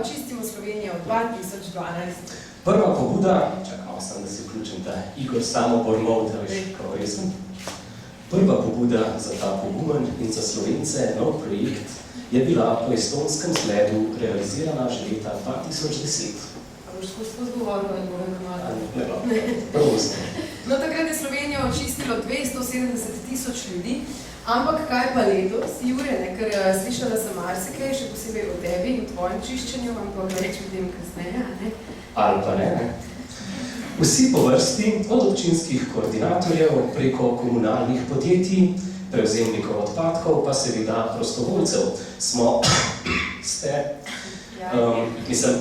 Očistimo Slovenijo 2012. Prva pobuda, čakal sem, da si vključim ta Igor Samobor Mode, kako resem. Prva pobuda za ta pogumen in za Slovence nov projekt je bila po estonskem zgledu realizirana že leta 2010. A boš skozi govoril, ali bo normalno? Ne, prosim. No, takrat je Slovenijo očistilo 270 000 ljudi. Ampak kaj pa letos, Jure, ker slišala sem marsikaj, še posebej o tebi in tvojem čiščenju, vam pa več vidim kasneje, ne? Ali pa ne. Vsi po vrsti, od občinskih koordinatorjev preko komunalnih podjetij, prevzemnikov odpadkov, pa seveda prostovoljcev, mislim,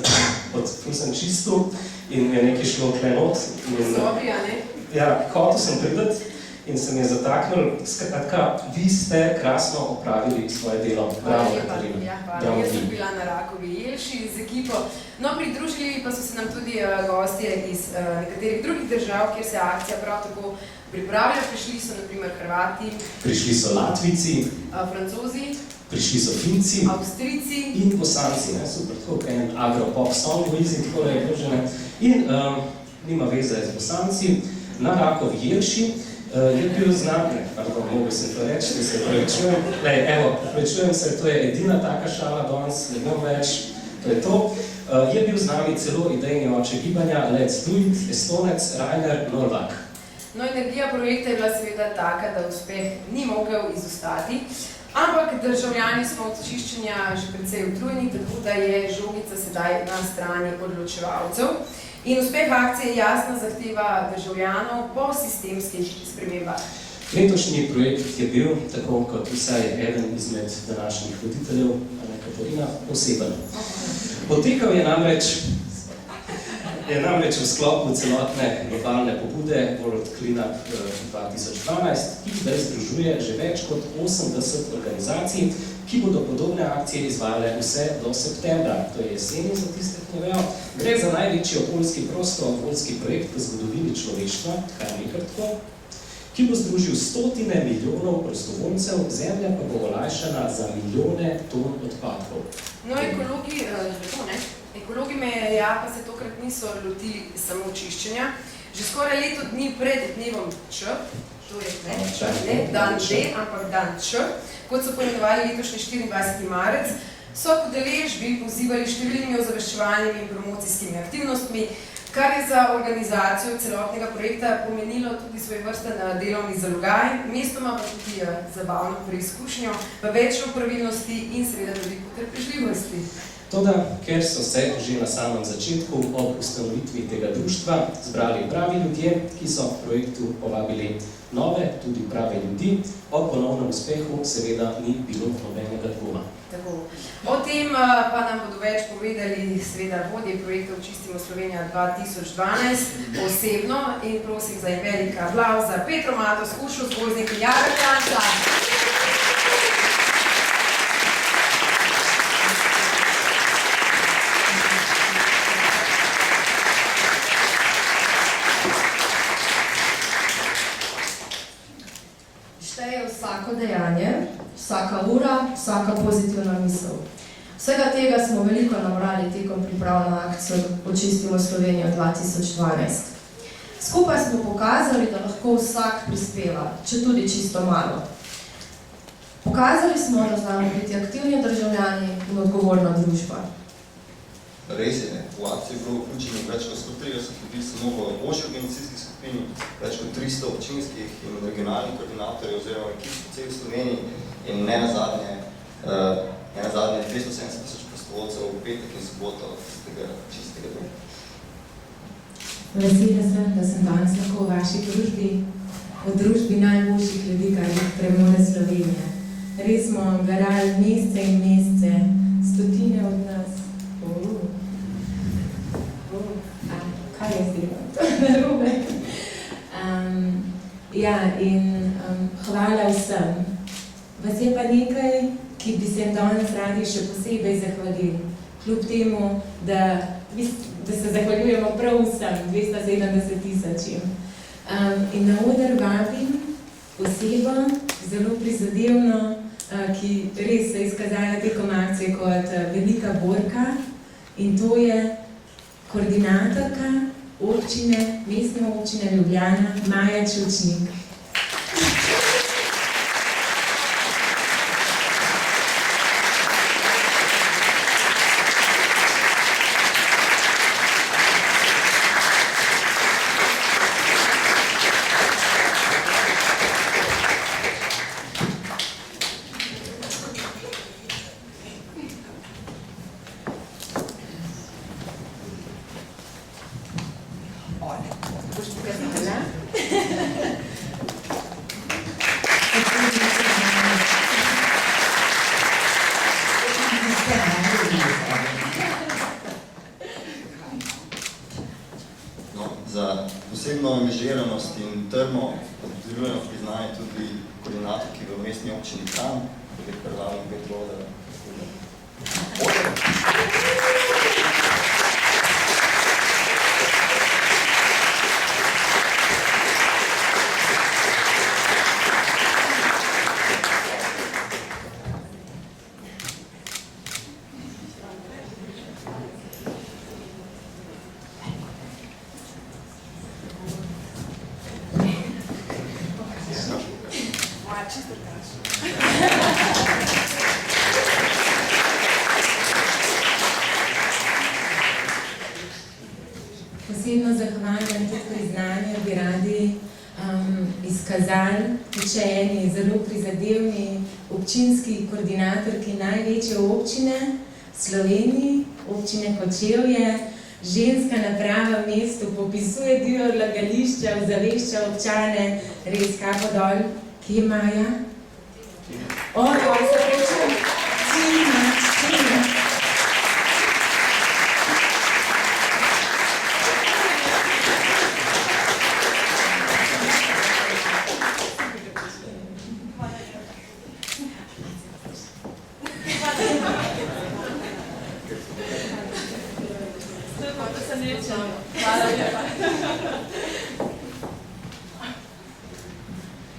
ful sem čistu in mi je nekaj šlo klenot. Sobi, a ne? Ja, hotel sem prideti. In se mi je zataknil, skratka, vi ste krasno opravili svoje delo. Bravo, Katarina. Ja, hvala. Jaz sem bila na Rakovi Jelši z ekipo. No, pridružili pa so se nam tudi gostje iz nekaterih drugih držav, kjer se akcija prav tako pripravlja. Prišli so, na primer, Hrvati. Prišli so Latvijci. Francozi. Prišli so Finci. Avstrijci. In Bosanci, ne, super, tako en agropop song v izi, tako je vržene. In nima veze z Bosanci. Na Rakovi Jelši je bil znan, mogo sem to reči, da se prevečujem. Prevečujem se, to je edina taka šala danes, ne bom več, to je to. Je bil z nami celo idejni oče gibanja Let's Do It, Estonec Rainer Norvak. No, energija projekta je bila seveda taka, da uspeh ni mogel izostati, ampak državljani smo od čiščenja že precej utrujeni, tako da je žogica sedaj na strani odločevalcev. In uspeh akcije jasno zahteva državljanov po sistemskih spremembah. Letošnji projekt je bil, tako kot vsaj eden izmed današnjih voditeljev, Katarina, poseben. Potekal je namreč v sklopu celotne globalne pobude World Cleanup 2012, ki zdaj združuje že več kot 80 organizacij, ki bodo podobne akcije izvajale vse do septembra, to je jeseni za tiste, ki ne vejo. Gre za največji okoljski prostovoljski projekt v zgodovini človeštva, kar nekaj tako, ki bo združil stotine milijonov prostovoljcev, zemlja pa bo olajšana za milijone ton odpadkov. No, ekologi meja pa se tokrat niso lotili samo čiščenja. Že skoraj leto dni pred dnevom Č, torej dan D, ampak dan Č, kot so poimenovali letošnji 24. marec, so k udeležbi pozivali številnimi ozaveščevalnimi in promocijskimi aktivnostmi, kar je za organizacijo celotnega projekta pomenilo tudi svojevrsten delovni zalogaj, mestoma pa tudi zabavno preizkušnjo, pa več pravilnosti in seveda tudi potrpežljivosti. Toda, ker so se že na samem začetku ob ustanovitvi tega društva zbrali pravi ljudje, ki so v projektu povabili nove, tudi prave ljudi, o ponovnem uspehu seveda ni bilo nobenega dvoma. O tem pa nam bodo več povedali seveda vodje projekta Očistimo Slovenijo 2012 osebno in prosim za velik aplavz za Petro Matos, Ušo Zgoznik in Jaro Janča. Vsako dejanje, vsaka ura, vsaka pozitivna misel. Vsega tega smo veliko nabrali tekom priprav na akcijo Očistimo Slovenijo 2012. Skupaj smo pokazali, da lahko vsak prispeva, če tudi čisto malo. Pokazali smo, da znamo biti aktivni državljani in odgovorna družba. Res je, v akciji je bilo vključenih več kot 130 ljudi samo v ožji organizacijski skupini, več kot 300 občinskih in regionalnih koordinatorjev oziroma ekip po celi Sloveniji in ne nazadnje 270 000 prostovoljcev v petek in soboto tega čistega dne. Vesela sem, da sem danes lahko v vaši družbi, v družbi najboljših ljudi, kar jih premore Slovenija. Res smo garali mesece in mesece, stotine od nas. Kaj je zdaj narobe? Hvala vsem. Vas je pa nekaj, ki bi se danes radi še posebej zahvalili. Kljub temu, da se zahvaljujemo prav vsem, 270 000. In na oder vabim zelo prizadevno, ki res se je izkazala tekom akcije kot velika borka, in to je koordinatorka občine, mestne občine Ljubljana, Maja Čučnik. Za posebno angažiranost in trmo podeljujemo priznanje tudi koordinatorki v mestni občini Kranj, ki je predlagam Petrova. Posebno zahvaljujem in tudi priznanje bi radi izkazali še eni zelo prizadevni občinski koordinatorki največje občine v Sloveniji, občine Kočevje. Ženska na pravem mestu popisuje dio odlagališča, ozavešča občane, res kapo dol. Kje je Maja? Se rečem, Tina.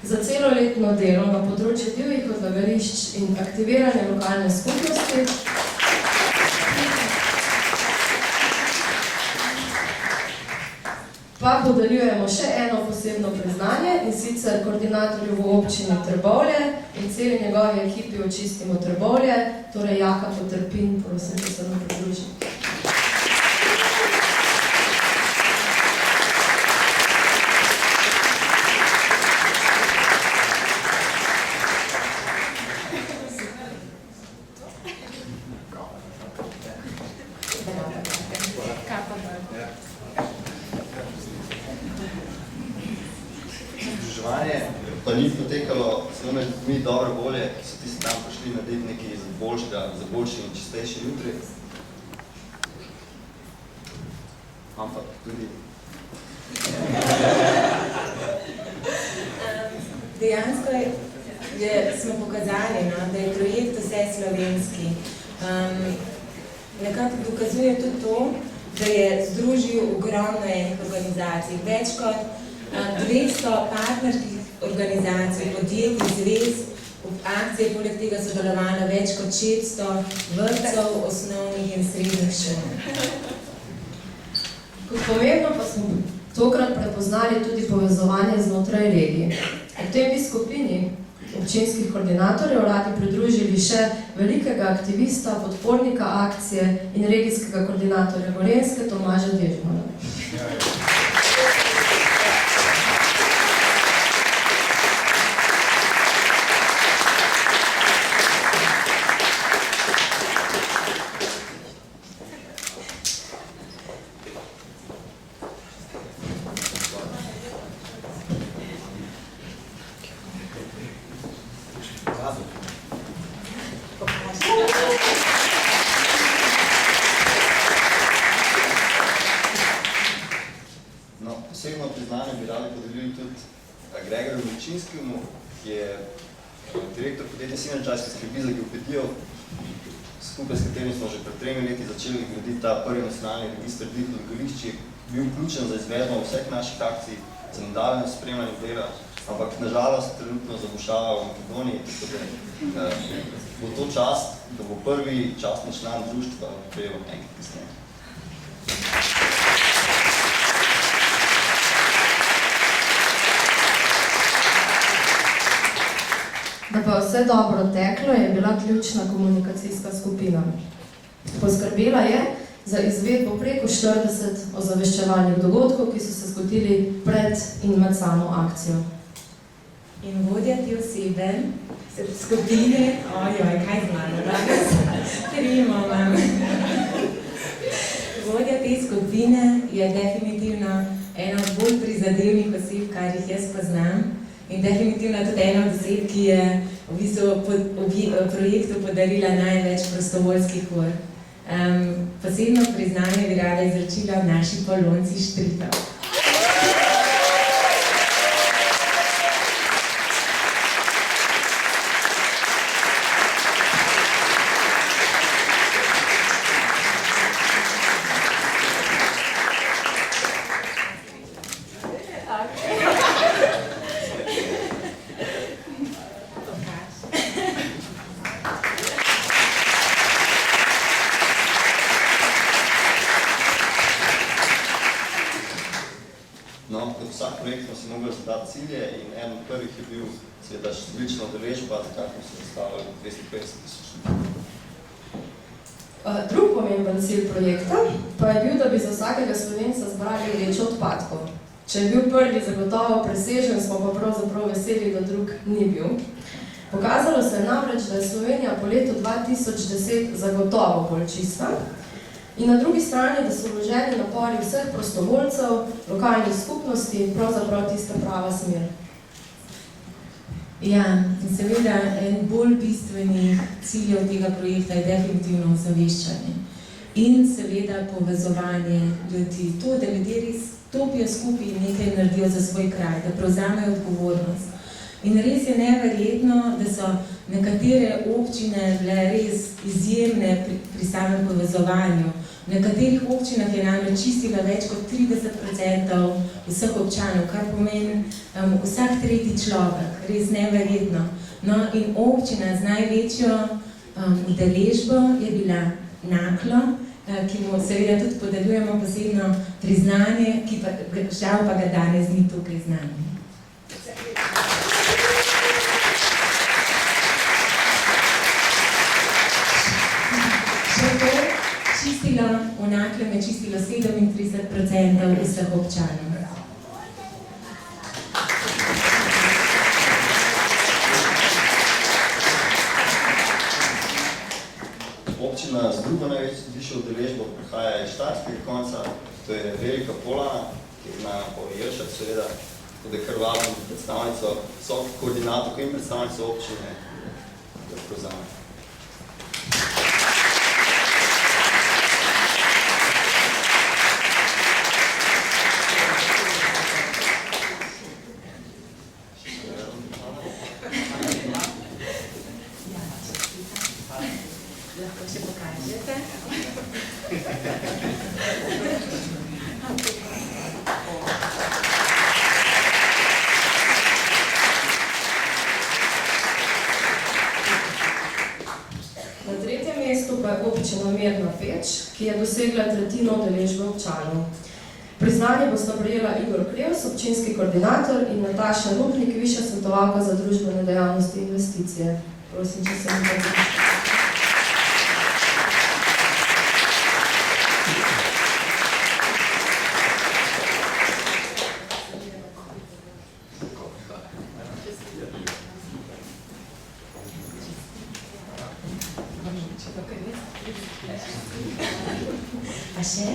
Za celoletno delo na področju divjih odlagališč in aktiviranje lokalne skupnosti pa podeljujemo še eno posebno priznanje, in sicer koordinatorju v občini Trbovlje in celi njegovi ekipi Očistimo Trbovlje, torej Jaka Potrpin, prosim, da se nam pridruži. Združevanje pa ni potekalo samo med ljudmi dobre volje, ki so tisti tam prišli narediti nekaj za boljši in čistejši jutri. Ampak tudi Dejansko smo pokazali, da je projekt vseslovenski. Nekako dokazuje tudi to, da je združil ogromno enih organizacij. Več kot 200 partnerskih organizacij, podjetij, zvez, v akciji poleg tega sodelovalo več kot 600 vrtcev, osnovnih in srednjih šol. Kot pomembno pa smo tokrat prepoznali tudi povezovanje znotraj regij. V tej bi skupini občinskih koordinatorjev radi pridružili še velikega aktivista, podpornika akcije in regijskega koordinatorja Gorenjske Tomaža Dežmana. Posebno priznanje bi radi podelili tudi Gregorju Milčinskemu, ki je direktor podjetja Simenčaj, ki skrbi za geopedijo, skupaj s katerim smo že pred 3 leti začeli graditi ta prvi nacionalni register divjih odlagališč, bil vključen za izvedbo vseh naših akcij, za nadaljnje spremljanje dela ampak nažalost trenutno zabušava v Makedoniji, tako da bo to čast, da bo prvi častni član društva prejel enkrat kasneje. Da pa vse dobro teklo, je bila ključna komunikacijska skupina. Poskrbela je za izvedbo preko 40 ozaveščevalnih dogodkov, ki so se zgodili pred in med samo akcijo. In vodja te osebe, skupine, ojoj, kaj znamo danes? Trimo vam. Vodja te skupine je definitivno ena od bolj prizadevnih oseb, kar jih jaz poznam. In definitivno tudi ena od oseb, ki je v bistvu projektu podarila največ prostovoljskih ur. Posebno priznanje bi rada izročila naši Polonci Štritev. Vsak projekt smo si mogli zadati cilje in en od prvih je bil seveda številčna udeležba, takrat smo se zastavili 250 000. Drug pomemben cilj projekta pa je bil, da bi za vsakega Slovenca zbrali vrečo odpadkov. Če je bil prvi zagotovo presežen, smo pa pravzaprav veseli, da drug ni bil. Pokazalo se je namreč, da je Slovenija po letu 2010 zagotovo bolj čista. In na drugi strani, da so vloženi napori vseh prostovoljcev, lokalnih skupnosti, pravzaprav tista prava smer. Ja, in seveda en bolj bistvenih ciljev tega projekta je definitivno ozaveščanje. In seveda povezovanje ljudi. To, da ljudje res stopijo skupaj in nekaj naredijo za svoj kraj, da prevzamejo odgovornost. In res je neverjetno, da so nekatere občine bile res izjemne pri samem povezovanju. V nekaterih občinah je namreč čistila več kot 30% vseh občanov, kar pomeni vsak tretji človek, res neverjetno. No, in občina z največjo udeležbo je bila Naklo, ki mu seveda tudi podeljujemo posebno priznanje, ki pa žal pa ga danes ni tukaj z nami. Čistilo, v Naklem je čistilo 37% vseh občanov. Občina z drugo najvišjo udeležbo prihaja iz Štajerskega konca, to je Velika Polana, ki ima Jelšak seveda, tudi kar vabim predstavnico, koordinatorko in predstavnico občine, da prevzame. Lahko še pokažete. Na tretjem mestu pa je občina Mirna Peč, ki je dosegla tretjino udeležbe občanov. Priznanje bosta prejela Igor Krevs, občinski koordinator, in Nataša Rupnik, višja svetovalka za družbene dejavnosti in investicije. Prosim, če se mi pozdravi. Pa še?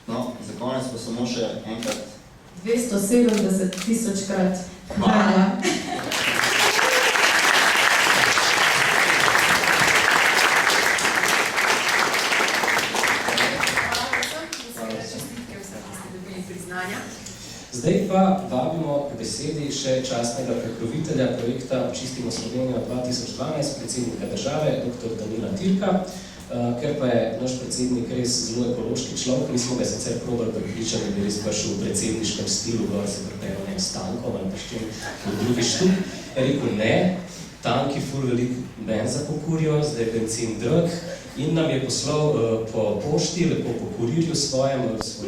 No, za konec pa samo še enkrat 270 000-krat. Hvala. Zdaj pa vabimo k besedi še častnega pokrovitelja projekta Očistimo Slovenijo 2012, predsednika države, dr. Danila Tirka. Ker pa je naš predsednik res zelo ekološki človek, mi smo ga sicer probali pripričali, da bi res prišel v predsedniškem stilu, gor se pripelo ne s tankom ali pa s čim v drugi štup. Je rekel ne, tanki ful veliko benza pokurijo, zdaj je benzin drag in nam je poslal po pošti, lepo po kurirju svoj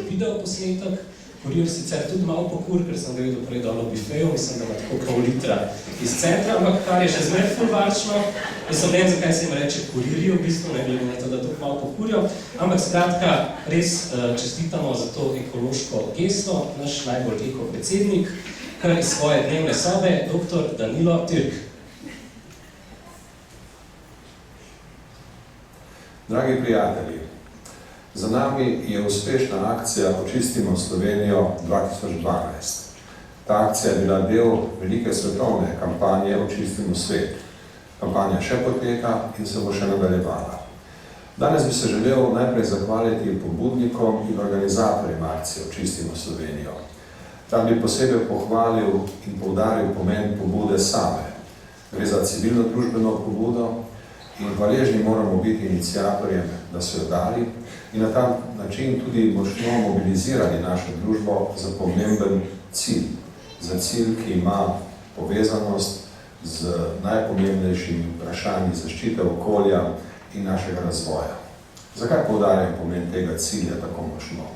video posnetek. Kurir sicer tudi malo pokur, ker sem ga videl prej dol v bifeju, mislim, da ima tako pol litra iz centra, ampak kar je še zmeraj ful varčno. Jaz sem ne vem, zakaj se jim reče kurirji v bistvu, ne glede na to, da tudi malo pokurijo. Ampak skratka, res čestitamo za to ekološko gesto, naš najbolj eko predsednik, kar iz svoje dnevne sobe, dr. Danilo Tirk. Dragi prijatelji, za nami je uspešna akcija Očistimo Slovenijo 2012. Ta akcija je bila del velike svetovne kampanje Očistimo svet. Kampanja še poteka in se bo še nadaljevala. Danes bi se želel najprej zahvaliti pobudnikom in organizatorjem akcije Očistimo Slovenijo. Tam bi posebej pohvalil in poudaril pomen pobude same. Gre za civilno družbeno pobudo in hvaležni moramo biti iniciatorjem, da so jo dali in na ta način tudi močno mobilizirali našo družbo za pomemben cilj. Za cilj, ki ima povezanost z najpomembnejšimi vprašanji zaščite okolja in našega razvoja. Zakaj poudarjam pomen tega cilja tako močno?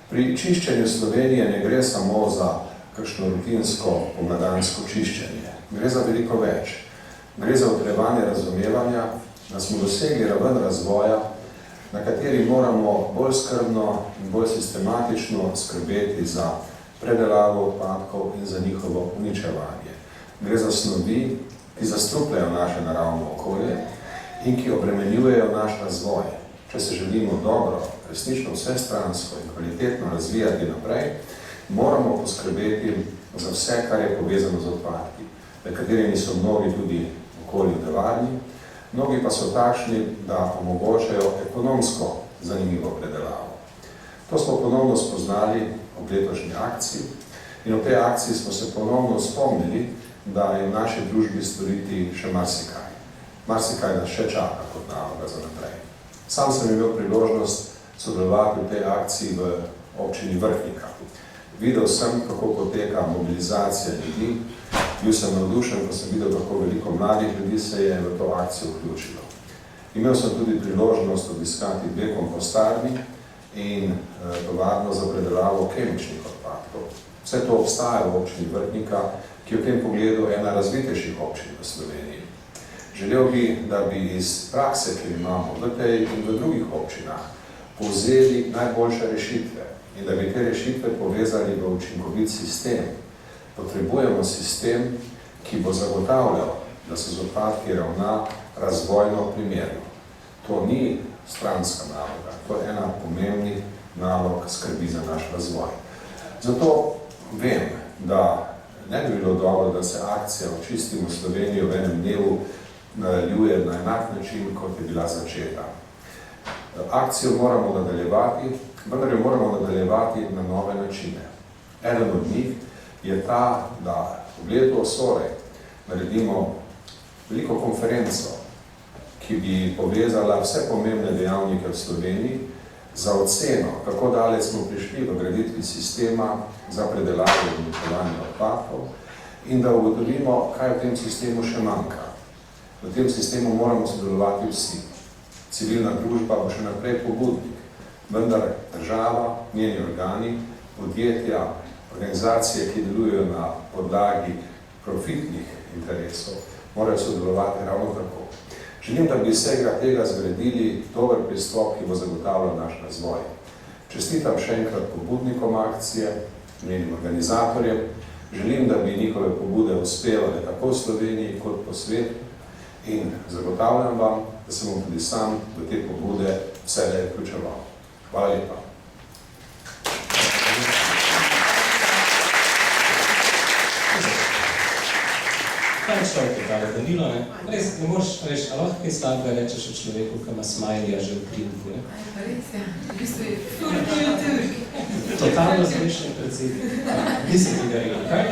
Pri čiščenju Slovenije ne gre samo za kakšno rutinsko pomladansko čiščenje. Gre za veliko več. Gre za utrjevanje razumevanja, da smo dosegli raven razvoja, na kateri moramo bolj skrbno in bolj sistematično skrbeti za predelavo odpadkov in za njihovo uničevanje. Gre za snovi, ki zastrupljajo naše naravno okolje in ki obremenjujejo naš razvoj. Če se želimo dobro, resnično vsestransko in kvalitetno razvijati naprej, moramo poskrbeti za vse, kar je povezano z odpadki, med katerimi so mnogi tudi okolju nevarni, mnogi pa so takšni, da omogočajo ekonomsko zanimivo predelavo. To smo ponovno spoznali ob letošnji akciji in ob tej akciji smo se ponovno spomnili, da je v naši družbi storiti še marsikaj. Marsikaj nas še čaka kot naloga za naprej. Sam sem imel priložnost sodelovati v tej akciji v občini Vrhnika. Videl sem, kako poteka mobilizacija ljudi. Bil sem navdušen, ko sem videl, kako veliko mladih ljudi se je v to akcijo vključilo. Imel sem tudi priložnost obiskati 2 kompostarni in tovarno za predelavo kemičnih odpadkov. Vse to obstaja v občini Vrhnika, ki je v tem pogledu ena razvitejših občin v Sloveniji. Želel bi, da bi iz prakse, ki imamo v tej in v drugih občinah, povzeli najboljše rešitve in da bi te rešitve povezali v učinkovit sistem. Potrebujemo sistem, ki bo zagotavljal, da se z odpadki ravna razvojno primerno. To ni stranska naloga, to je ena pomembnih nalog skrbi za naš razvoj. Zato vem, da ne bi bilo dobro, da se akcija Očistimo Slovenijo v enem dnevu nadaljuje na enak način, kot je bila začeta. Akcijo moramo nadaljevati, vendar jo moramo nadaljevati na nove načine. Eden od njih je ta, da v letu Osorej naredimo veliko konferenco, ki bi povezala vse pomembne dejavnike v Sloveniji za oceno, kako daleč smo prišli v graditvi sistema za predelavo in uničevanje odpadkov in da ugotovimo, kaj v tem sistemu še manjka. V tem sistemu moramo sodelovati vsi. Civilna družba bo še naprej pobudnik, vendar država, njeni organi, podjetja, organizacije, ki delujejo na podlagi profitnih interesov, morajo sodelovati ravno tako. Želim, da bi vsega tega zgradili dober pristop, ki bo zagotavljal naš razvoj. Čestitam še enkrat pobudnikom akcije, njenim organizatorjem. Želim, da bi njihove pobude uspevale tako v Sloveniji kot po svetu in zagotavljam vam, da se bom tudi sam v te pobude vselej vključeval. Hvala lepa. Kaj je človek, tale Danilo, ne? Res, ne moreš, veš, a lahko kaj slabega rečeš o človeku, ki ima smajlija že v pridku, ne? Res, ja. V bistvu je full Turk. Totalno zmešen predsednik. Nisem tega rekel, kaj?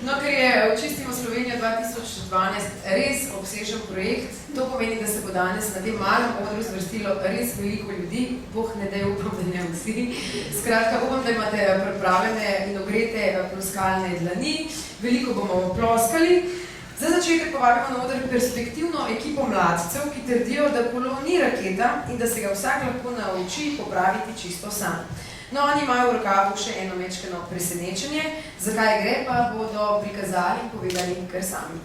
No, ker je Očistimo Slovenijo 2012 res obsežen projekt, to pomeni, da se bo danes na tem malem odru zvrstilo res veliko ljudi, boh ne daj, upam, da ne vsi. Skratka, upam, da imate pripravljene in ogrete ploskalne dlani, veliko bomo ploskali. Za začetek povabimo na oder perspektivno ekipo mladcev, ki trdijo, da kolo ni raketa in da se ga vsak lahko nauči popraviti čisto sam. No, oni imajo v rokavu še eno mečkeno presenečenje, zakaj gre pa bodo prikazali in povedali kar sami.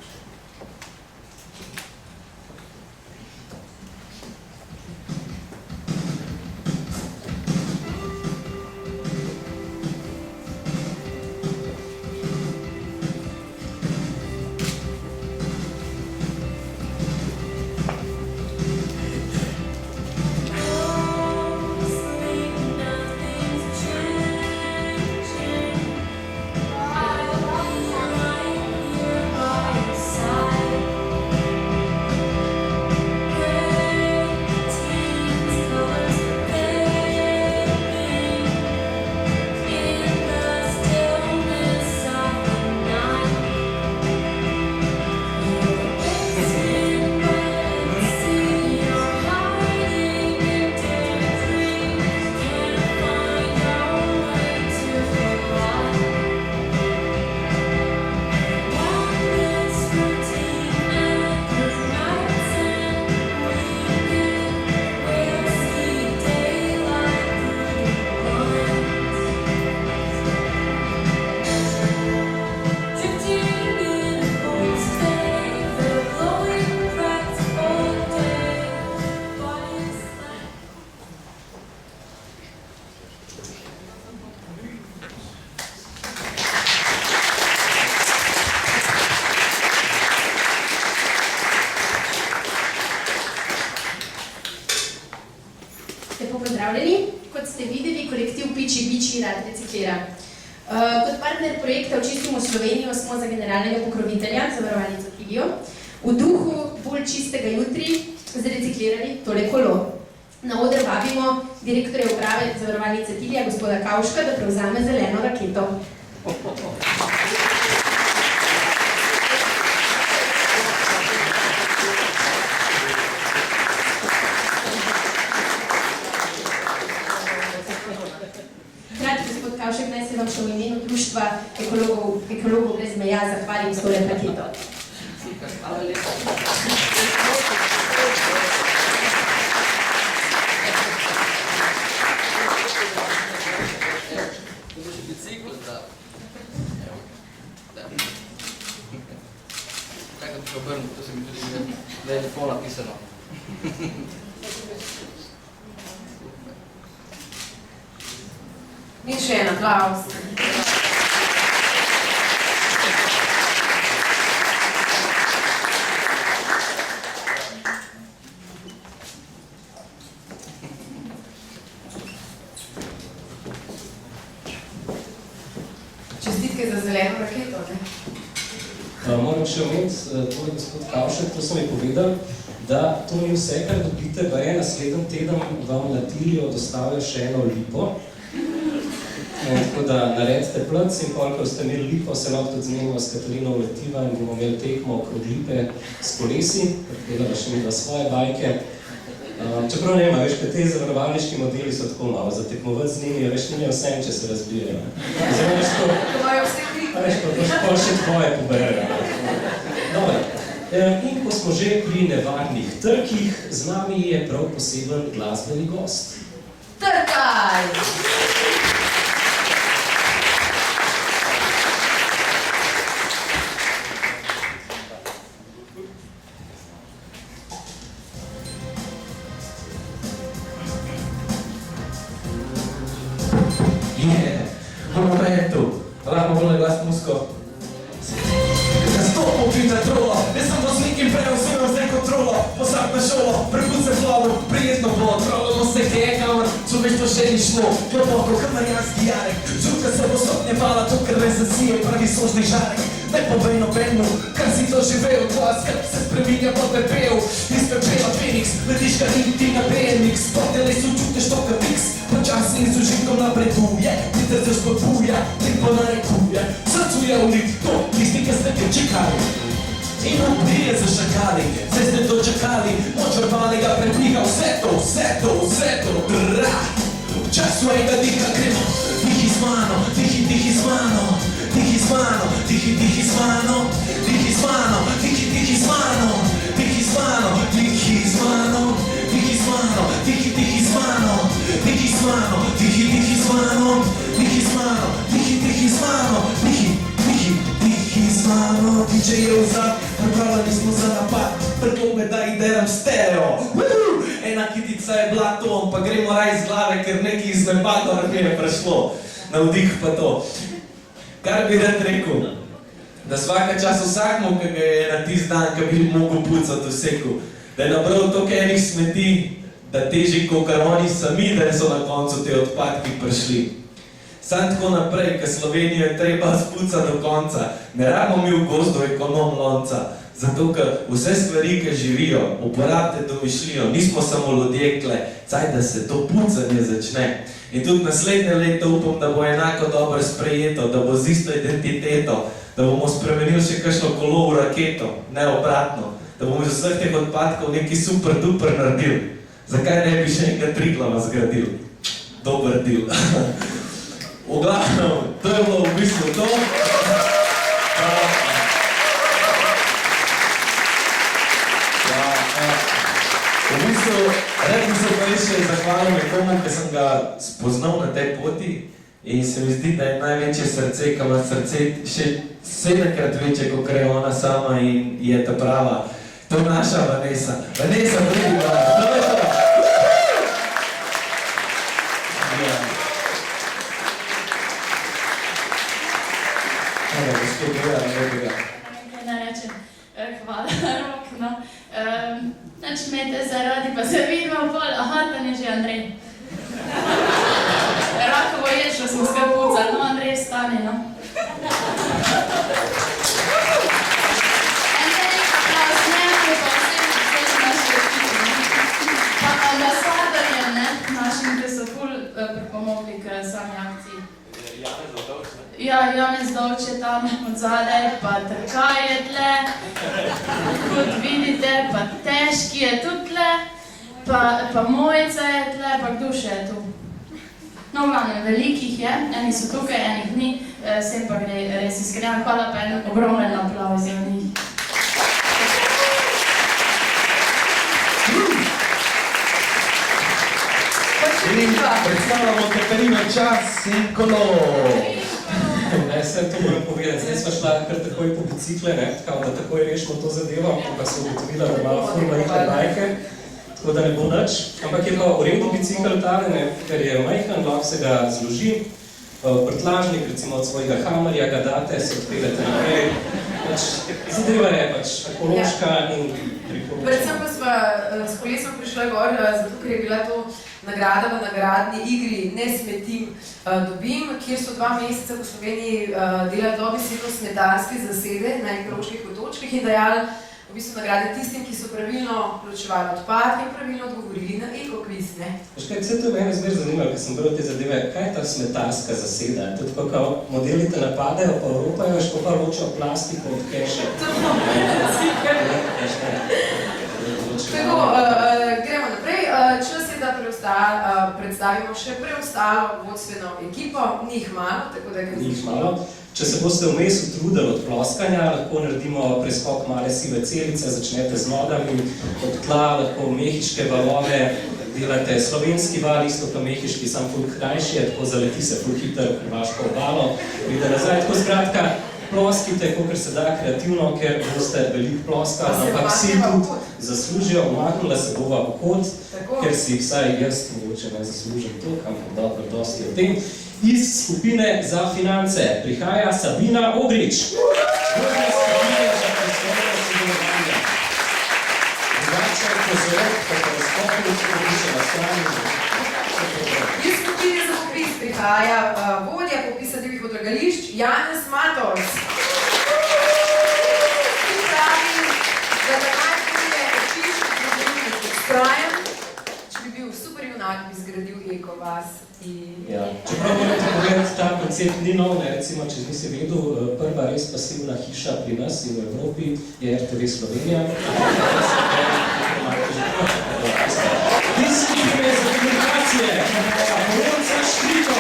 Kot partner projekta Očistimo Slovenijo smo za generalnega pokrovitelja, zavarovalnico Trigio, v duhu bolj čistega jutri zreciklirali tole kolo. Na oder vabimo direktorja uprave zavarovalnice Trigija, gospoda Kavška, da prevzame zeleno raketo. Kavšek, naj se vam še v imenu društva ekologov brez meja zahvalim s tole raketo. Hvala lepa. To bo še bicikl, da. Čakaj, da obrnem, to se mi tudi lepo napisano. In še en aplavz. Čestitke za zeleno raketo, ne? Moram še omeniti, to je gospod Kavšek, to sem je povedal, da to ni vse, kar dobite, pa je naslednji teden vam na Tilijo dostavlja še eno lipo. Tako da naredite plc in koliko ste imeli lipo, se lahko tudi zmenimo s Katarino Letiva in bomo imeli tekmo okrog lipe s kolesi, predpela še mi da svoje bajke. Čeprav nema, veš, te zavarovalniški modeli so tako malo, za tekmovati z njimi, veš, njim je vsem, če se razbijajo. Zdaj, veš, to... Veš, pa še tvoje poberejo. Dobre. In ko smo že pri nevarnih trkih, z nami je prav poseben glasbeni gost. Trkaj! Lahko bolj glas musko. Zastopil bi na trolo, jaz sem voznik in prevzimam zdaj kontrolo. Posad na šolo, prehud se hlavu, prijetno bo. Trolamo se kje, kamor človeštvo še ni šlo. Globoko, kamarijanski jarek, čutka se bo stopnjevala, to, kar ne zasije pravi sožni žarek. ne povej nobenemu, kar si doživel, tvoja skrb se spreminja v pepel. Iz pepela Feniks, letiš ga niti na BMX, po telesu čutiš to kapiks, počasni z užitkom napreduje, Peter se spodbuja, ti pa narekuje, srcu je ulit to, tisti, ki ste te čekali. In uprije za šakali, zdaj ste dočakali, moč verbalnega prepliha vse to, čas svojega diha gremo, dihi z mano, dihi z mano, dihi z mano, dihi z mano, dihi z mano, dihi z mano, dihi z mano, dihi z mano, dihi z mano, dihi z mano, dihi z mano, dihi z mano, dihi z mano, dihi z mano, dihi z mano, DJ je vzad, pripravljeni smo za napad, predloge da ideram stereo. Ena kitica je bila to, pa gremo raj iz glave, ker nekaj iz neba mi je prišlo, na vdih pa to. Kar bi rad rekel, da svaka čas vsakmu, ki ga je na tist dan, ki bi mogel pucati vseku, da je nabral toliko enih smeti, da teži kakor oni sami, da so na koncu te odpadki prišli. Sam tako naprej, ker Slovenijo je treba spucati do konca, ne rabimo mi v gozdu ekonom lonca, zato ker vse stvari, ki živijo, uporabite domišljijo, nismo samo ljudje kle, caj da se to pucanje začne. In tudi naslednje leto upam, da bo enako dobro sprejeto, da bo z isto identiteto, da bomo spremenili še kakšno kolo v raketo, ne obratno, da bomo iz vseh teh odpadkov nekaj super duper naredili. Zakaj ne bi še enega Triglava zgradili? Dober del. V glavnem, to je bilo v bistvu to. V bistvu, rad bi se pa še zahvalil nekomu, ki sem ga spoznal na tej poti in se mi zdi, da je največje srce, ki ima srce še 7-krat večje, kot je ona sama in je ta prava. To je naša Vanessa. Vanessa, prvi to je to. Hvala, Rok, no. Nač me te zaradi, pa se vidimo pol, aha, tam je že Andrej. Rakovo ješlo smo se pucali, no Andrej vstane, no. En velik aplauz njemu, pa vsem naši ekipi. Pa ambasadorjem, ne, našim, ki so ful pripomogli k sami akciji. Ja, Janez Dovč je tam odzadaj, pa Trkaj je tle, kot vidite, pa Težki je tudi tle, pa Mojca je tle, pa kdo še je tu? No, glavno, velikih je, eni so tukaj, enih ni, vsem pa gre res iskreno, hvala pa en ogromen aplauz za njih. Predstavljamo Katarino Čas in Kolo. Ne, sem to moram povedati, zdaj sva šla kar takoj po bicikle, ne, kao da takoj rešimo to zadevo, ampak so ugotovila, da malo furma nekaj bajke, tako da ne bo nič. Ampak je pa v redu bicikl tale, ne, ker je majhen, lahko se ga zloži, prtlažnik, recimo od svojega hamerja ga date, se odpeljete naprej. Zadeva je pač ekološka in priporočena. Predvsem pa sva s kolesom prišla gor, zato ker je bila to nagrada v nagradni igri Ne smetim, dobim, kjer so 2 meseca v Sloveniji delali dobesedno smetarske zasede na ekoloških otočkih in dajali v bistvu nagrade tistim, ki so pravilno ločevali odpadke in pravilno odgovorili na ekokviz, ne? Veš kaj, vse to je mene zmer zanimalo, ker sem bral te zadeve, kaj je ta smetarska zaseda? To je tako, kao modeli te napadajo, pa Evropajo, veš, pa ločijo plastiko od keše. Tako, gremo naprej. Čas je, da predstavimo še preostalo vodstveno ekipo. Ni jih malo, tako da Ni jih malo. Če se boste vmes utrudili od ploskanja, lahko naredimo preskok male sive celice, začnete z nogami, od tla, lahko mehiške valove, delate slovenski val, isto pa mehiški, sam ful krajši, tako zaleti se ful hiter hrvaško obalo, pride nazaj, tako skratka, ploskite, kolikor se da kreativno, ker boste veliko ploska, ampak vsi tudi zaslužijo, umaknila se bova v kot, ker si vsaj jaz mogoče ne zaslužim to, ampak dobro, dosti o tem. Iz skupine za finance prihaja Sabina Ogrič. Vodja skupine za poslovno sodelovanje. Drugače pozorok, po teleskopu, popiše na strani. Iz skupine za popis prihaja vodja popisa divjih odlagališč Janez Matos. Ja. Čeprav morate povedati, ta koncept ni nov, ne? Recimo, če nisi vedel, prva res pasivna hiša pri nas in v Evropi je RTV Slovenija. Discipline za komunikacije, Polonca Štriko,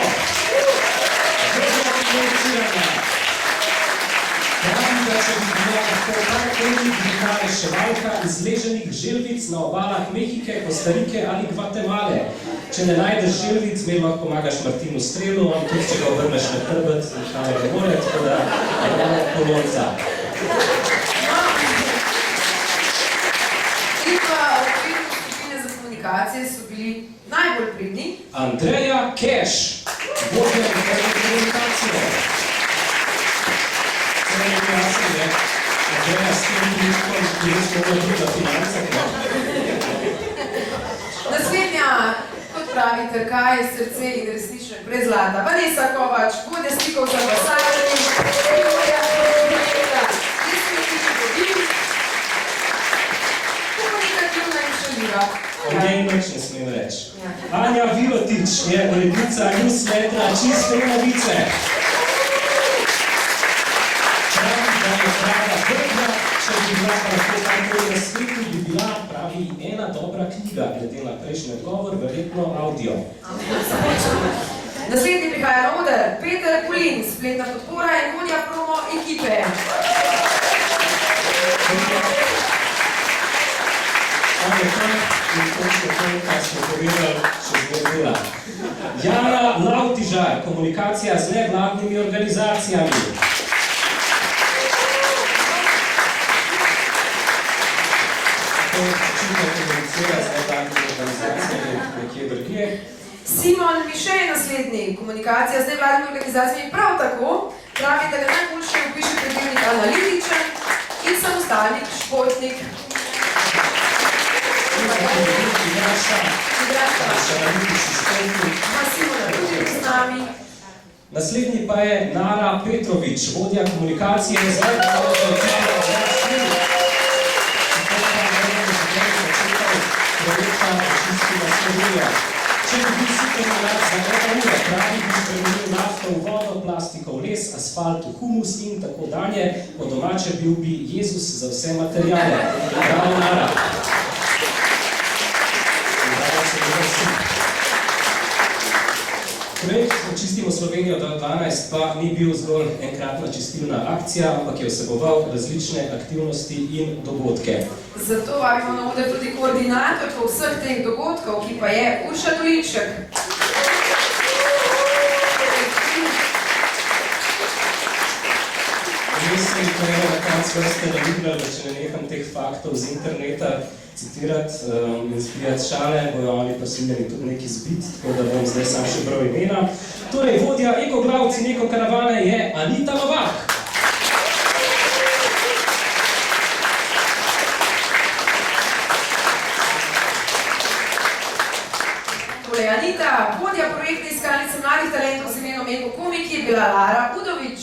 vrlo komuniciranja. Pravim, da če bi bila lahko karkoli bila reševalka izleženih želvic na obalah Mehike, Kostarike ali Gvatemale. Če ne najdeš želvic, mi lahko pomagaš Martinu Strelu, on tudi, če ga obrneš na hrbet, nekaj ne more, tako da je malo Polonca. In pa okviru skupine za komunikacije so bili najbolj pridni Andreja Keš, vodja komunikacije. Vse je jasno, ne? Andreja s tem prilikom, ki je smo druga financa. Naslednja, kot pravi Trka, je srce in resnično prezlata. Vanessa Kovač, vodja stikov za ambasadorji, Viktorija Kovačeta, komunikativna in šaljiva. O njej nič ne smem reči. Anja Vilotič je urednica newslettera Čiste novice. Pravi, da je prava dobra, če bi bila pa lahko takoj na svetu, bi bila, pravi, ena dobra knjiga, glede na prejšnji odgovor, verjetno audio. Naslednji prihaja na oder, Peter Kulin, spletna podpora in vodja promo ekipe. Samo tam in točno to, kar smo povedali, še zgodila. Jana Lavtižar, komunikacija z nevladnimi organizacijami. To očitno komunicira z nevladnimi organizacijami nekje drugje. Simon Mišej je naslednji, komunikacija z nevladnimi organizacijami prav tako, pravi, da ga najboljše opiše predelnik analitičen in samostalnik, športnik. Naslednji pa je Nara Petrovič, vodja komunikacije z nevladnimi organizacijami. Če bi bil supermarket za 1 uro, pravi bi spremenil nafto v vodo, plastiko v les, asfalt v humus in tako dalje, po domače bil bi Jezus za vse materijale. Bravo, Nara. Projekt Očistimo Slovenijo 2012 pa ni bil zgolj enkratna čistilna akcija, ampak je vseboval različne aktivnosti in dogodke. Zato vabimo na oder tudi koordinatorko vseh teh dogodkov, ki pa je Urša Dolinšek. Zdaj sem kolega na konc vrste navidljal, da če ne neham teh faktov z interneta citirati in spijati šale, bojo oni prisiljeni tudi nekaj zbiti, tako da bom zdaj sam še bral imena. Torej, vodja ekoglavci Eko karavane je Anita Novak. Torej, Anita, vodja projektne iskalnice mladih talentov z imenom Eko Komik je bila Lara Udovič.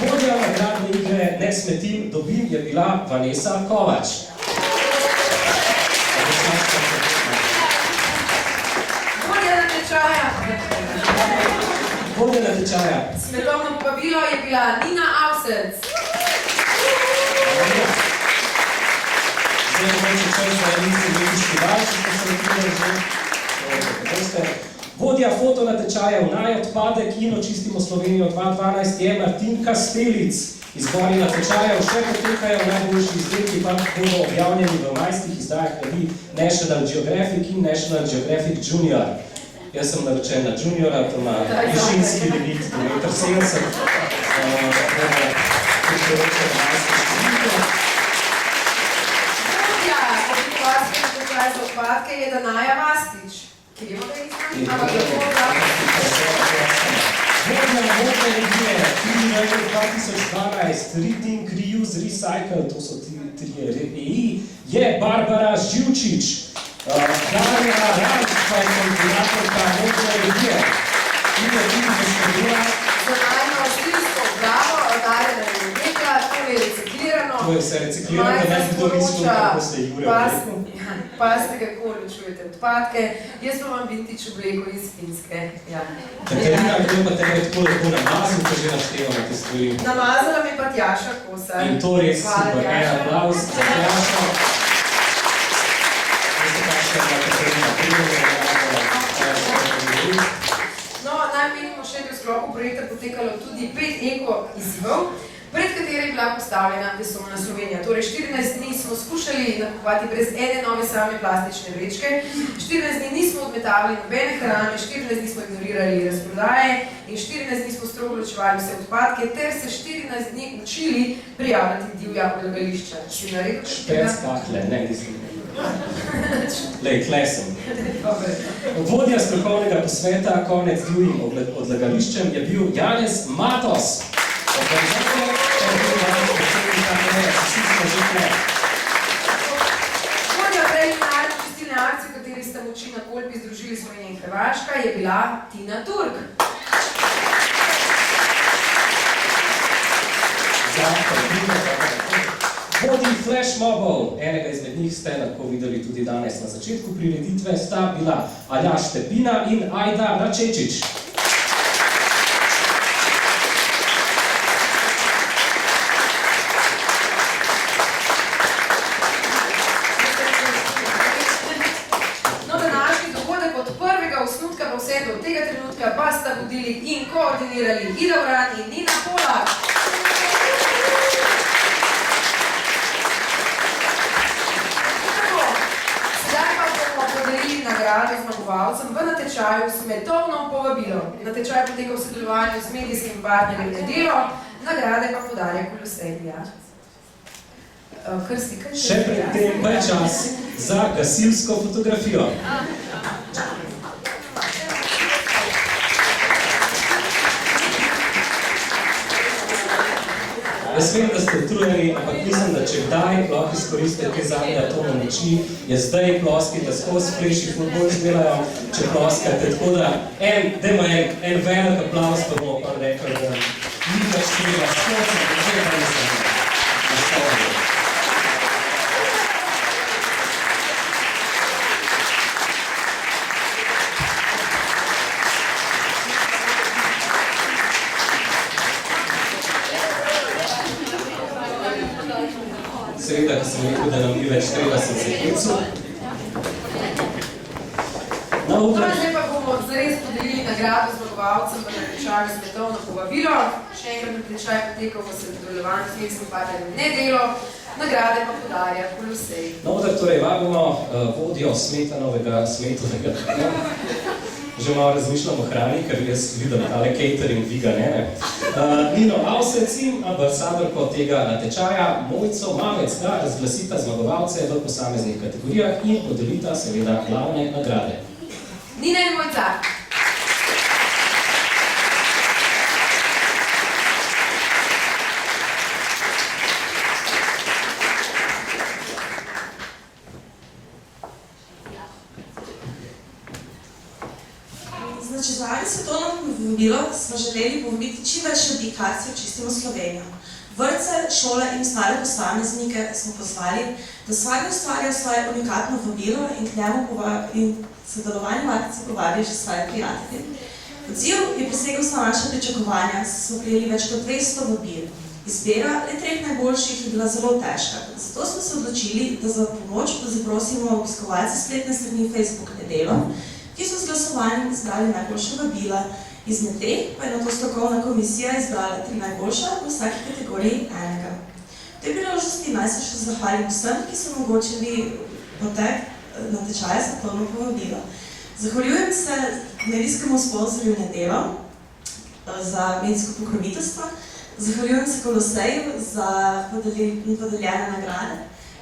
Vodja nagradne igre Ne smetim, dobim je bila Vanessa Kovač. Vodja natečaja. Vodja natečaja. Svetovno povabilo je bila Nina Avsec. Zdaj mogoče čas za emisij Mediški valči, ko se nekaj že. Vodja fotonatečajev Naj odpadek in Očistimo Slovenijo 2012 je Martin Kastelic. Izbori natečajev še potekajo, najboljši izdelki pa bodo objavljeni v majskih izdajah revij National Geographic in National Geographic Junior. Jaz sem naročen na Juniora, to ima višinski limit 1,70 m. Vodja komunikacijske natečaje za odpadke je Danaja Vastič. Ki je mogla izmanj, ampak lahko Vodja revije, tudi v 2012, Reading, Reuse, Recycle, to so trije reviji, je Barbara Živčič. Darja Ranč pa je koordinatorka vodja revije. In je tudi poskrbila za najno stilsko bravo, Darja je rekla, to je reciklirano. To je vse reciklirano. Odpiram, da ne bi to mislil, kako ste Jure Pazite, kako ločujete odpadke. Jaz pa vam vintage obleko iz Finske. Katerina, kdo pa tebe tako lepo namazil, ko že naštevamo te stvari? Namazala mi pa Tjaša Kosar. In to res super. En aplavz za Tjašo. Veste, kakšna je bila Katerina Primoža. No, naj menimo še, da je v sklopu projekta potekalo tudi 5 eko izzivov, pred kateri je bila postavljena vesoljna Slovenija. Torej, 14 dni smo skušali nakupovati brez ene nove same plastične vrečke, 14 dni nismo odmetavali nobene hrane, 14 dni smo ignorirali razprodaje in 14 dni smo strogo ločevali vse odpadke, ter se 14 dni učili prijavljati divja odlagališča. Si naredil še tega? Špec kakle, ne, nisem. Lej, klesem. Vodja strokovnega posveta konec divjim odlagališčem je bil Janez Matos. Vodja preliminarne čistilne akcije, v kateri sta moči na Kolpi združili Slovenija in Hrvaška, je bila Tina Turk. Vodji flashmobov, enega izmed njih ste lahko videli tudi danes na začetku prireditve, sta bila Aljaž Štepina in Ajda Račečič. Do tega trenutka pa sta vodili in koordinirali Ida Uran in Nina Polak. Sedaj pa bomo podelili nagrado zmagovalcem v natečaju Svetovno povabilo. Natečaj poteka v sodelovanju z medijskim partnerjem Nedelo, nagrade pa podarja Kolosej. Še pred tem pa je čas za gasilsko fotografijo. Jaz vem, da ste utrujeni, ampak mislim, da če kdaj lahko izkoristite te zadnje atomne moči, je zdaj ploski, da skozi fleši futbol delajo, če ploskate. Tako da, dajmo en velik aplavz, pa bomo pa rekli, da ni več tega, skozi, da že pa nisem nastavljeno. Seveda, ko sem rekel, da nam ni več treba, sem se klical. Zdaj pa bomo zares podelili nagrado zmagovalcem v natečaju Svetovno povabilo. Še enkrat natečaj potekal v sodelovanju s medijskim partnerjem Nedelo, nagrade pa podarja Kolosej. No, torej vabimo vodjo Smetanovega Smetovega. Že malo razmišljam o hrani, ker jaz vidim tale catering viga, ne. Nino Avsec in ambasadorko tega natečaja, Mojco Mamec, da razglasita zmagovalce v posameznih kategorijah in podelita seveda glavne nagrade. Nina in Mojca. Značezvali svetovno povabilo smo želeli povabiti čim več ljudi k akciji Očistimo Slovenijo. Vrtce, šole in ostale posameznike smo pozvali, da vsak ustvarja svoje unikatno vabilo in k njemu in sodelovanju v akciji povabijo še svoje prijatelje. Odziv je presegel vsa naša pričakovanja, so prijeli več kot 200 vabil. Izbira le 3 najboljših je bila zelo težka, zato smo se odločili, da za pomoč zaprosimo obiskovalce spletne strani Facebook Nedelo, ki so z glasovanjem izbrali najboljša vabila. Izmed teh pa je nato strokovna komisija izbrala 3 najboljša v vsaki kategoriji enega. V tej priložnosti naj se še zahvalim vsem, ki so omogočili potek natečaja Svetovno povabilo. Zahvaljujem se medijskemu sponzorju Nedelo za medijsko pokroviteljstvo, zahvaljujem se Koloseju za podeljene nagrade,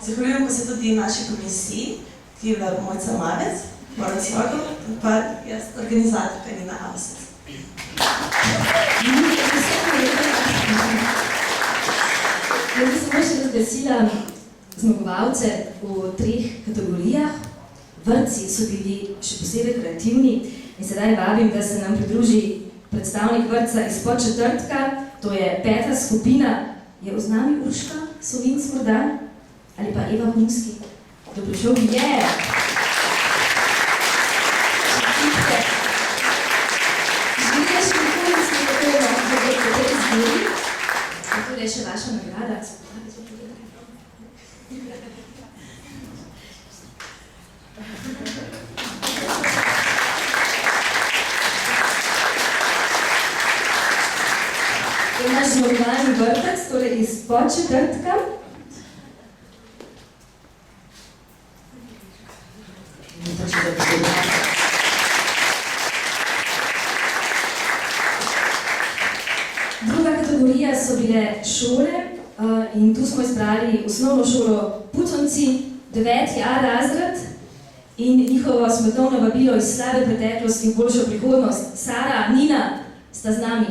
zahvaljujem pa se tudi naši komisiji, ki je bila Mojca Mamec, Morac Jorgov, pa jaz organizatorka Nina Avsec. Jaz bi samo še razglasila zmagovalce v 3 kategorijah. Vrtci so bili še posebej kreativni in sedaj vabim, da se nam pridruži predstavnik vrtca iz Podčetrtka, to je 5. skupina. Je z nami Urška Sovinc morda? ali pa Eva Hunski. Dobrošel je! Želite še nekoliko, kako je v tej zbori? To je še vaša nagrada. To je naš zmagovalni vrtec, torej iz Podčetrtka. Druga kategorija so bile šole in tu smo izbrali osnovno šolo Puconci, 9A razred in njihovo svetovno vabilo iz slabe preteklosti v boljšo prihodnost. Sara, Nina sta z nami.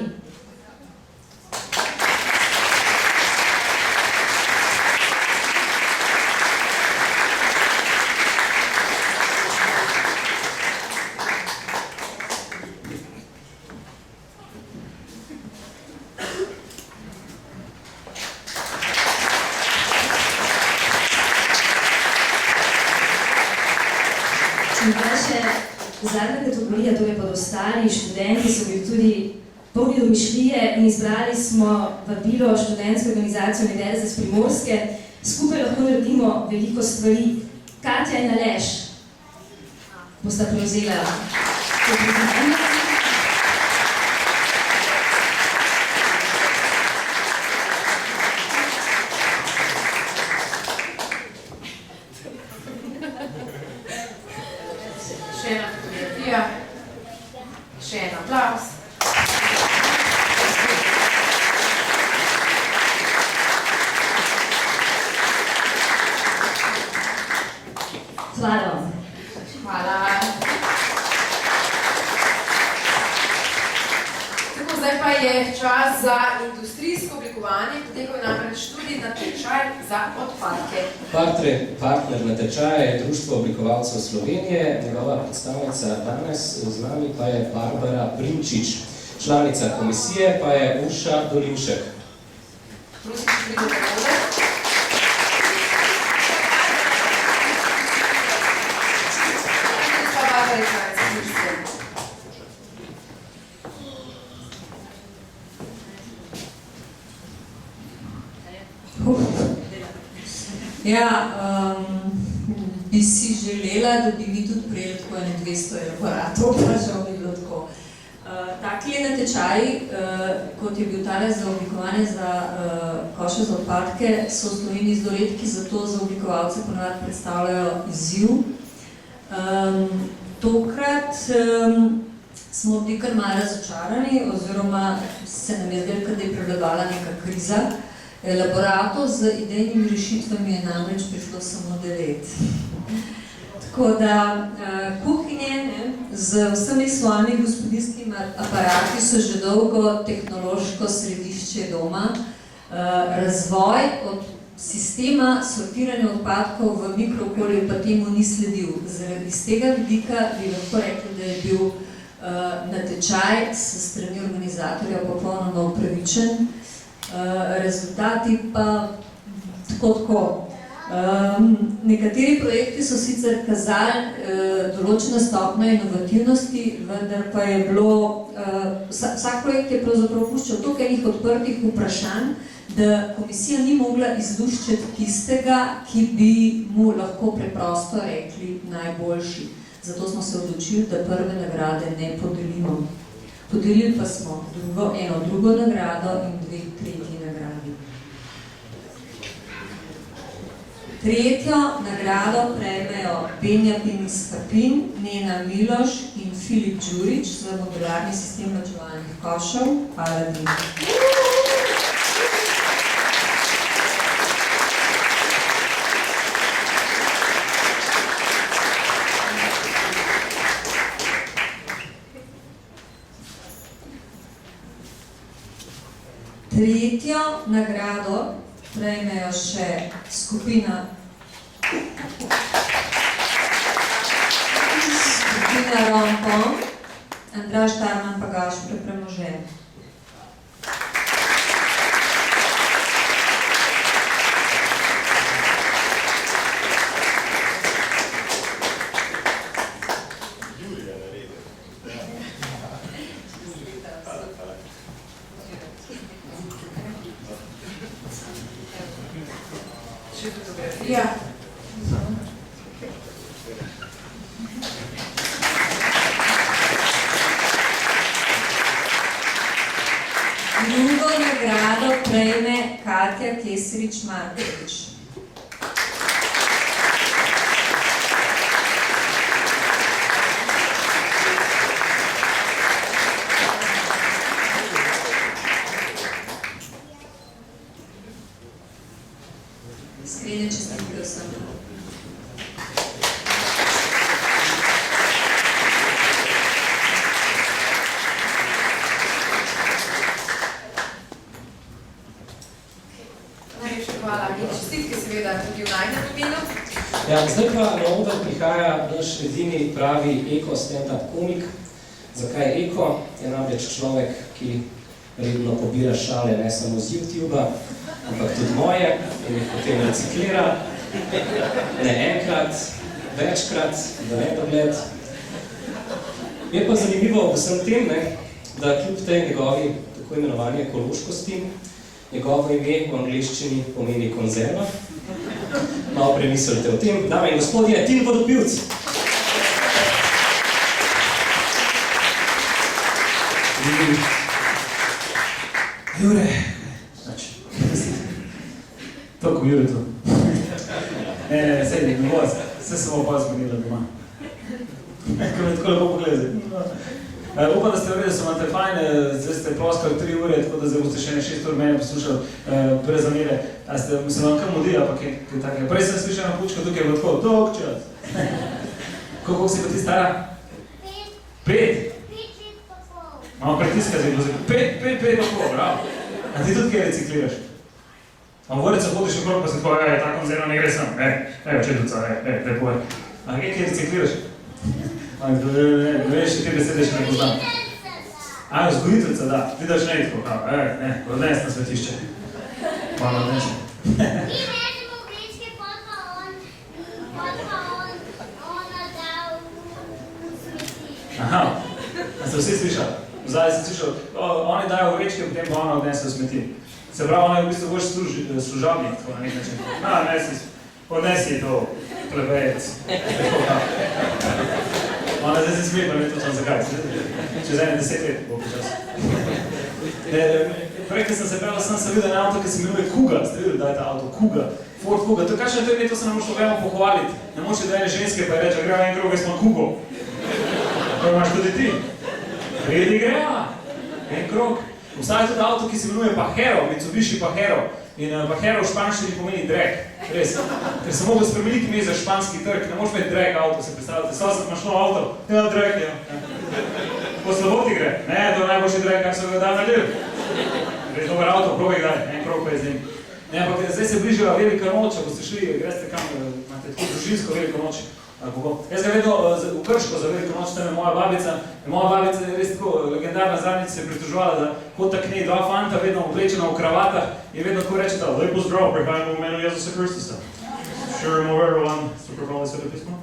Zadnja kategorija, torej podostali študenti, so bili tudi polni domišljije in izbrali smo vabilo študentske organizacije Univerze iz Primorske. Skupaj lahko naredimo veliko stvari. Katja in Aleš bosta prevzela to priznanje. Še ena fotografija, še en aplavz. Hvala. Hvala. Tako, zdaj pa je čas za industrijsko oblikovanje, potekal je namreč tudi natečaj za odpadke. Partner natečaja je Društvo oblikovalcev Slovenije, njegova predstavnica danes z nami pa je Barbara Primčič. Članica komisije pa je Urša Dolinšek. Prosim, če pridete vode. Pa Barbara je članica komisije. Ja, bi si želela, da bi vi tudi prejeli tako 200 elaboratov, pa žal bi bilo tako. Takle natečaji, kot je bil tale za oblikovanje za koše za odpadke, so v Sloveniji zelo redki, zato za oblikovalce ponavadi predstavljajo izziv. Tokrat smo bili kar malo razočarani, oziroma se nam je zdelo, da je prevladovala neka kriza. Elaboratov z idejnimi rešitvami je namreč prišlo samo 9. Tako da kuhinje z vsemi svojimi gospodinjskimi aparati so že dolgo tehnološko središče doma. Razvoj od sistema sortiranja odpadkov v mikrookolju pa temu ni sledil. Zaradi tega vidika bi lahko rekli, da je bil natečaj s strani organizatorja popolnoma upravičen. Rezultati pa tako. Nekateri projekti so sicer kazali določene stopnje inovativnosti, vendar pa je bilo, vsak projekt je pravzaprav puščal toliko enih odprtih vprašanj, da komisija ni mogla izluščiti tistega, ki bi mu lahko preprosto rekli najboljši. Zato smo se odločili, da prve nagrade ne podelimo. Podelili pa smo eno drugo nagrado in 2 tretji nagradi. Tretjo nagrado prejmejo Benjamin Skapin, Nena Miloš in Filip Đurić za modularni sistem ločevalnih košev Aladin. Tretjo nagrado prejmejo še skupina Rompom, Andraž Tarman pa Gašper Premožen. Ja. Drugo nagrado prejme Katja Kesrič-Markovič. Iskrene čestitke vsem. Najlepša hvala. In čestitke seveda tudi v najnem imenu. Ja, zdaj pa na oder prihaja naš edini pravi eko stand-up komik. Zakaj eko? Je namreč človek, ki redno pobira šale ne samo z YouTubea, ampak tudi moje in jih potem reciklira. Ne enkrat, večkrat, v nedogled. Je pa zanimivo vsem tem, ne, da kljub tej njegovi tako imenovani ekološkosti, njegovo ime v angleščini pomeni konzerva. Malo premislite o tem. Dame in gospodje, Tin Vodopivc! Jure, toliko Jure to. Ne, sej, ne bo, vse sem opa zgodila doma. Ko me tako lepo pogleda. Upam, da ste vredi, da so imate fajn, zdaj ste ploskali 3 ure, tako da zdaj boste še ne 6 ur mene poslušali brez zamere. Se vam kam mudi, ampak je tako. Prej sem slišal na pučko, tukaj je bilo tako, dolg čas. Koliko si pa ti stara? 5? Malo pritiska zdaj, 5 pa pol, bravo. A ti tudi kaj recikliraš? A v vrtcu hodiš okrog, pa si tako, ta konzerva ne gre sem, očetuca, lepo je. A kaj recikliraš? Ne veš, te besede še ne poznam. Vzgojiteljica, da. Ti daš ne tako, odnes na svetišče. Malo odnes. Mi režemo vrečke, pot pa on da v smeti. Aha, a ste vsi slišali? Vzadaj si slišal, oni dajo vrečke, potem pa ona odnese v smeti. Se pravi, ona je v bistvu boš služabnik, tako na nek način. Odnesi to, plebejec. Ona zdaj se smije, pa ne točno zakaj. Čez 10 let bo počas. Prej, ko sem se pel, sem videl en avto, ki se imenuje Kuga. Ste videli, da je ta avto? Kuga. Ford Kuga. To je kakšno to ime, to se ne moš povemo pohvaliti. Ne moš da ene ženske pa je reče, greva en krog, jaz imam Kugo. To imaš tudi ti. Redi greva. En krog. Obstaja tudi avto, ki se imenuje Pajero, Mitsubishi Pajero. In Pajero v španščini pomeni drag. Res. Ker sem mogel spremeniti ime za španski trg. Ne moš imeti drag avto, se predstavljate. Sva imaš nov avto. Ja, drag, ja. Po slabo ti gre. Ne, to je najboljši drag, kar so ga dal naredil. Res dober avto, probaj daj. En krog pa je z njim. Ne, ampak zdaj se bližila velika noč, ko ste šli, greste kam, imate tako družinsko veliko noč. Jaz ga vedno v Krško za veliko noč, tam je moja babica. Moja babica je res tako legendarna, zadnjič se je pritoževala, da kot takne 2 fanta, vedno oblečena v kravatah in vedno tako rečeta, lepo zdrav, prihajamo v imenu Jezusa Kristusa. Sure, more everyone, super hvala sveto pismo.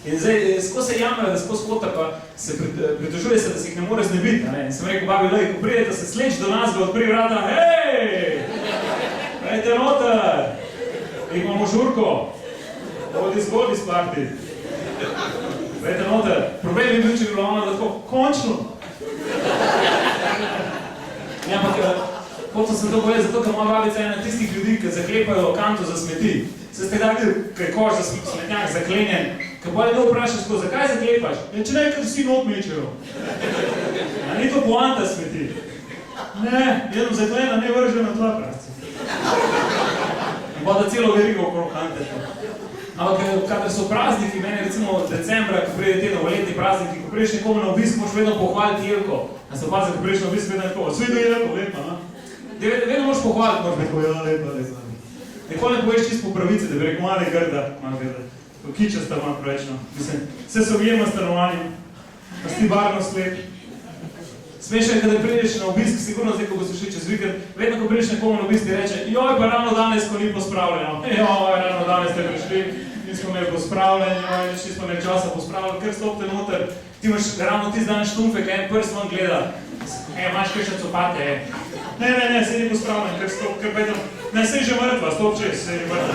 In zdaj, skozi se jamrajo, da skozi hota pa se pritožuje se, da se jih ne more znebiti. In sem rekel, babi, lej, ko pridete se sleč do nas, ga odpri vrata, hej! Dajte noter! Imamo žurko! Odi zgodi sparti! Dajte noter! Problem je bil, če bi bilo ona tako, končno! Ja, ampak, hotel sem to povedati, zato, ker moja babica je ena tistih ljudi, ki zaklepajo kanto za smeti. Se ste kdaj videli, kaj koš za smetnjak zaklenjen, kaj bolje da vprašaš tako, zakaj zaklepaš? Če ne, ker vsi not mečejo. A ni to poanta smeti? Ne, jedno zaklena, ne vržena tla, pravci. Voda celo verigo okrog kante. Ampak, kadar so prazniki, meni recimo decembra, ko pride te novoletni prazniki, ko prideš nekomu na obisk, moraš vedno pohvaliti Jelko. A se opazi, ko prideš na obisk, vedno je tako, svido Jelko, lepa, na? Vedno moraš pohvaliti, moraš biti tako, ja, lepa. Nikoli ne poveš čisto po pravici, da bi rekel, malo je grda, tako kičasta malo prevečno. Mislim, vse so ujema stanovanjem, pa si ti varnost lep. Smešno je, kada prideš na obisk, sigurno zdaj, ko bo se šli čez vikend, vedno, ko prideš nekomu na obisk, ti reče, joj, pa ravno danes, ko ni pospravljeno. Joj, ravno danes ste prišli, nismo imeli pospravljeno, joj, nismo imeli časa pospravljeno, ker stopite noter. Ti imaš ravno tisti dan štumfe, kaj en prst vam gleda. Imaš kakšne copate, Ne, se ni pospravljen, ker pejtem, ne, se je že mrtva, stop čez, se je že mrtva.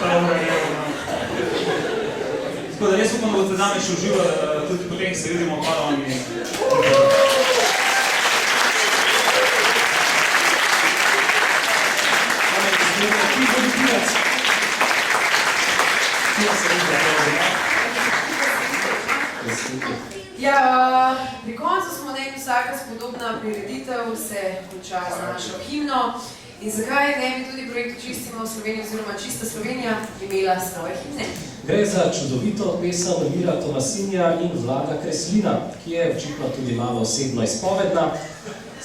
ta ura je Tako da jaz upam, da boste danes še uživali, tudi potem se vidimo, hvala vam in... Ja, pri koncu smo nekaj vsaka spodobna prireditev, se konča z našo himno. In zakaj ne bi tudi projekt Očistimo Slovenijo oziroma Čista Slovenija imela svoje himne? Gre za čudovito pesem Mira Tomasinja in Vlada Kreslina, ki je očitno tudi malo osebno izpovedna.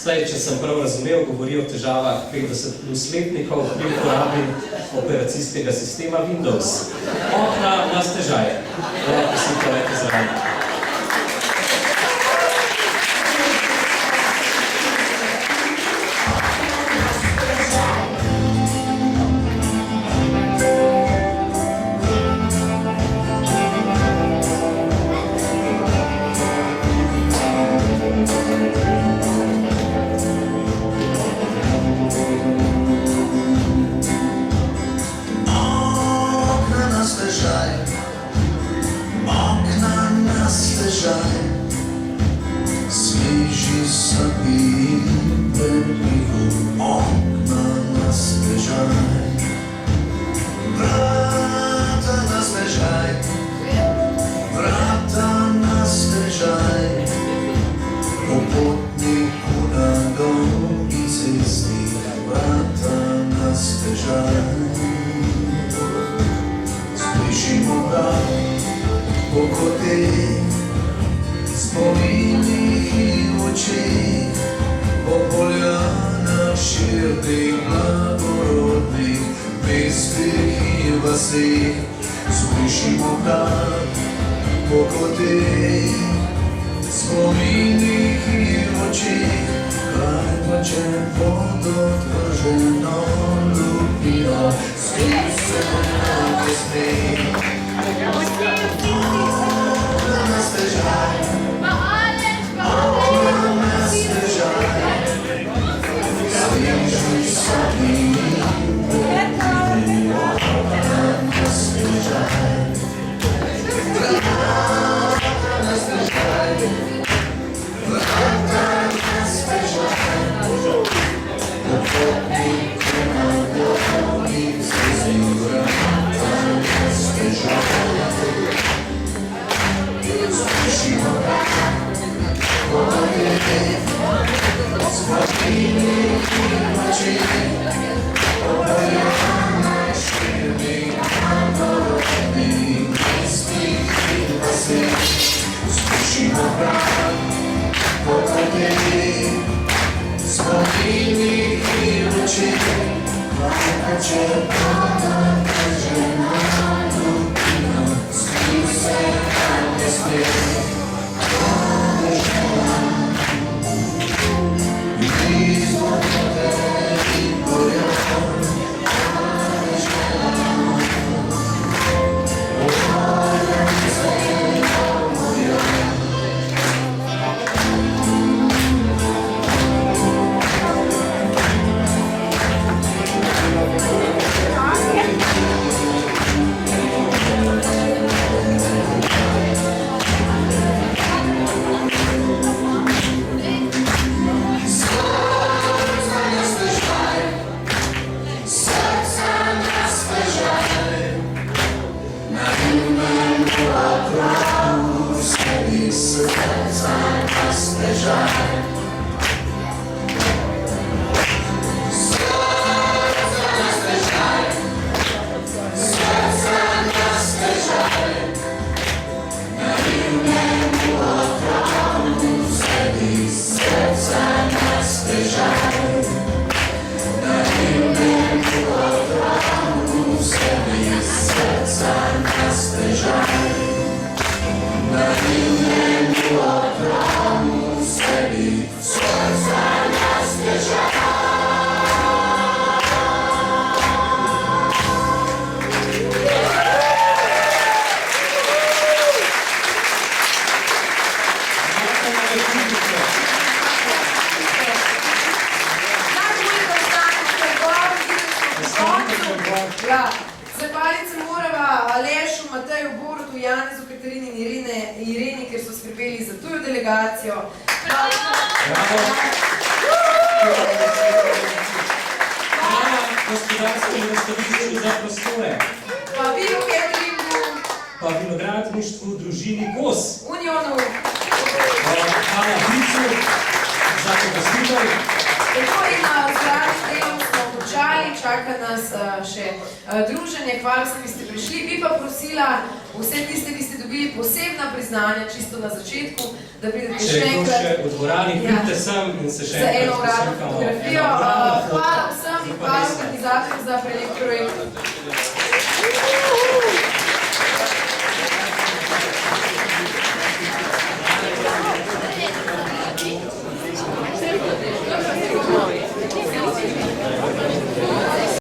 Zdaj, če sem prav razumel, govori o težavah 50+ letnikov pri uporabi operacijskega sistema Windows. Okna na stežaje. Lahko si to lete zaradi. Okna na stežaj, okna na mirnih blagorodnih mestih in vaseh, slišimo krat po koteh, spominih in očih, kaj pa če pod odvrženo lupino spet se nam vesmeh. Nas težaj, nas težaj, sliši sami nas težaj, nas težaj, nas težaj, popotnik na dolgi zvezi vrata nas težaj. Slišimo spomini in očeh, obojana širnih blagorodnih mestih in vaseh, slišimo po koteh, spomini in očeh, kaj pa če pod odvrženo lupino spet se nam vesmeh. Ja, zahvaliti se morava Alešu, Mateju, Borutu, Janezu, Katarini in Ireni, ker so skrbeli za tujo delegacijo. Hvala gospodarskemu razstavišču za prostore. Pa Viru Cateringu. Pa vinogradništvu družini Kos. Unionu. Hvala Blicu za pogostitev. Tako in zraven delom smo končali, čaka nas še druženje. Hvala vsem, ki ste prišli. Bi pa prosila vse tiste, ki ste dobili posebna priznanja čisto na začetku, da pridete še enkrat. Če je še v dvorani, pridite sem in se še enkrat poslikamo. Fotografijo. Hvala vsem in hvala organizatorju za projekt.